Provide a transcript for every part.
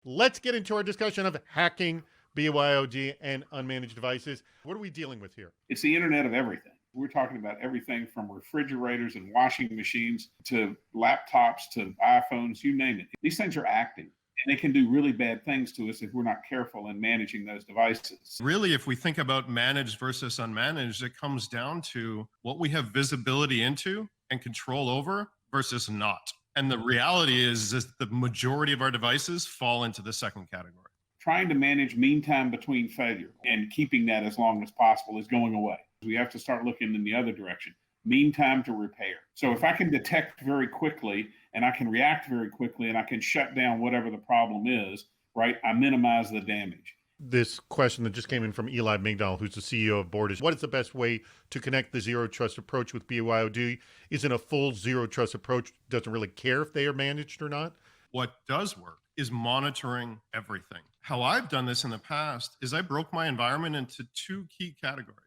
Let's get into our discussion of hacking, BYOD, and unmanaged devices. What are we dealing with here? It's the internet of everything. We're talking about everything from refrigerators and washing machines to laptops to iPhones, you name it. These things are active and they can do really bad things to us if we're not careful in managing those devices. Really, if we think about managed versus unmanaged, it comes down to what we have visibility into and control over versus not. And the reality is the majority of our devices fall into the second category. Trying to manage mean time between failure and keeping that as long as possible is going away. We have to start looking in the other direction. Mean time to repair. So if I can detect very quickly and I can react very quickly and I can shut down whatever the problem is, right, I minimize the damage. This question that just came in from Eli Migdal, who's the CEO of Board, is what is the best way to connect the zero trust approach with BYOD? Isn't a full zero trust approach, doesn't really care if they are managed or not? What does work is monitoring everything. How I've done this in the past is I broke my environment into two key categories,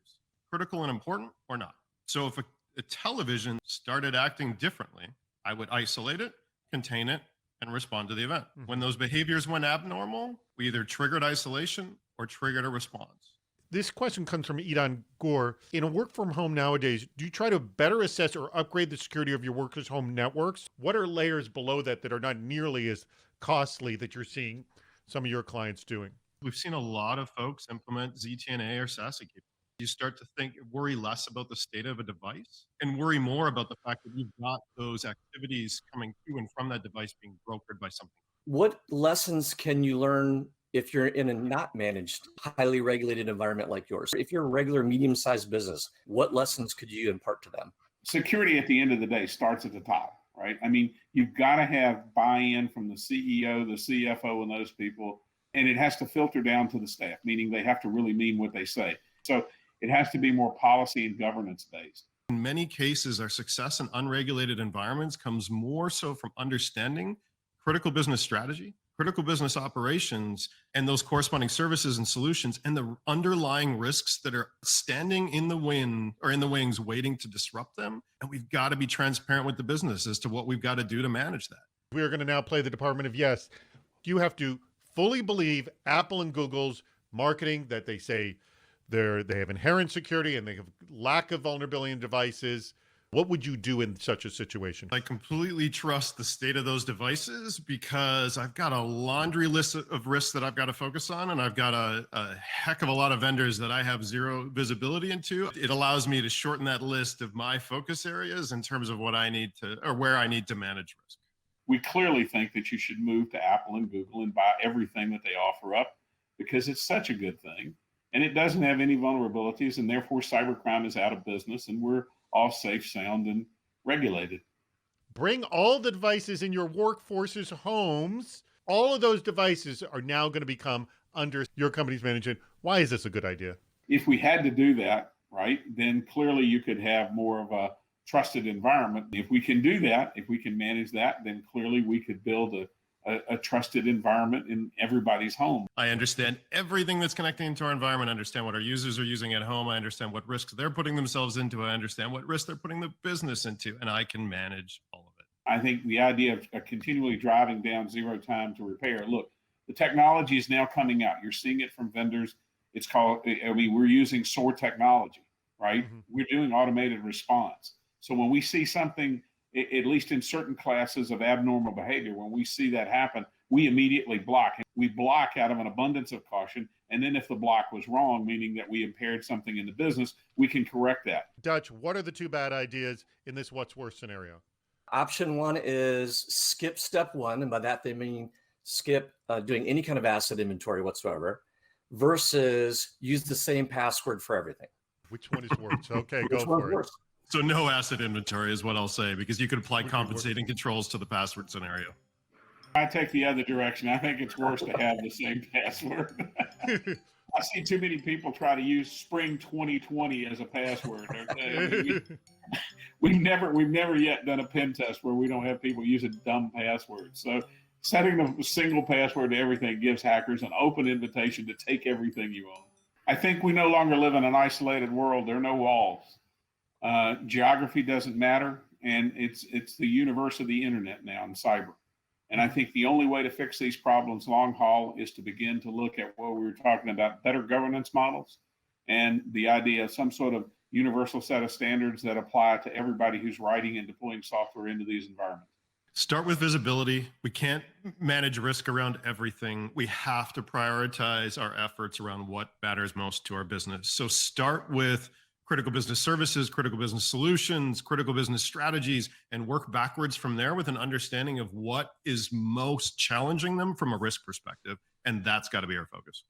critical and important or not. So if a television started acting differently, I would isolate it, contain it, and respond to the event. When those behaviors went abnormal, we either triggered isolation or triggered a response. This question comes from Idan Gore. In a work from home nowadays, do you try to better assess or upgrade the security of your workers' home networks? What are layers below that are not nearly as costly that you're seeing some of your clients doing? We've seen a lot of folks implement ZTNA or SASE capabilities. You start to worry less about the state of a device and worry more about the fact that you've got those activities coming to and from that device being brokered by something. What lessons can you learn if you're in a not managed, highly regulated environment like yours? If you're a regular medium-sized business, what lessons could you impart to them? Security at the end of the day starts at the top, right? I mean, you've got to have buy-in from the CEO, the CFO, and those people, and it has to filter down to the staff, meaning they have to really mean what they say. So it has to be more policy and governance based. In many cases, our success in unregulated environments comes more so from understanding critical business strategy, critical business operations, and those corresponding services and solutions, and the underlying risks that are standing in the wind or in the wings waiting to disrupt them. And we've got to be transparent with the business as to what we've got to do to manage that. We are going to now play the Department of Yes. You have to fully believe Apple and Google's marketing that they say they have inherent security and they have lack of vulnerability in devices. What would you do in such a situation? I completely trust the state of those devices because I've got a laundry list of risks that I've got to focus on, and I've got a heck of a lot of vendors that I have zero visibility into. It allows me to shorten that list of my focus areas in terms of what I need to, or where I need to manage risk. We clearly think that you should move to Apple and Google and buy everything that they offer up because it's such a good thing. And it doesn't have any vulnerabilities, and therefore cybercrime is out of business, and we're all safe, sound, and regulated. Bring all the devices in your workforce's homes. All of those devices are now going to become under your company's management. Why is this a good idea? If we had to do that, right, then clearly you could have more of a trusted environment. If we can do that, if we can manage that, then clearly we could build a trusted environment in everybody's home. I understand everything that's connecting into our environment. I understand what our users are using at home. I understand what risks they're putting themselves into. I understand what risks they're putting the business into, and I can manage all of it. I think the idea of continually driving down zero time to repair. Look, the technology is now coming out. You're seeing it from vendors. It's called, we're using SOAR technology, right? Mm-hmm. We're doing automated response. So when we see something, at least in certain classes of abnormal behavior, when we see that happen, we immediately block. We block out of an abundance of caution. And then if the block was wrong, meaning that we impaired something in the business, we can correct that. Dutch, what are the two bad ideas in this what's worse scenario? Option one is skip step one. And by that, they mean skip doing any kind of asset inventory whatsoever versus use the same password for everything. Which one is worse? Okay, go for it. So no asset inventory is what I'll say, because you could apply compensating controls to the password scenario. I take the other direction. I think it's worse to have the same password. I see too many people try to use Spring 2020 as a password. Okay? I mean, we've never yet done a pen test where we don't have people use a dumb password. So setting a single password to everything gives hackers an open invitation to take everything you own. I think we no longer live in an isolated world. There are no walls. Geography doesn't matter, and it's the universe of the internet now in cyber. And I think the only way to fix these problems long haul is to begin to look at what we were talking about, better governance models, and the idea of some sort of universal set of standards that apply to everybody who's writing and deploying software into these environments. Start with visibility. We can't manage risk around everything. We have to prioritize our efforts around what matters most to our business. So start with critical business services, critical business solutions, critical business strategies, and work backwards from there with an understanding of what is most challenging them from a risk perspective. And that's got to be our focus.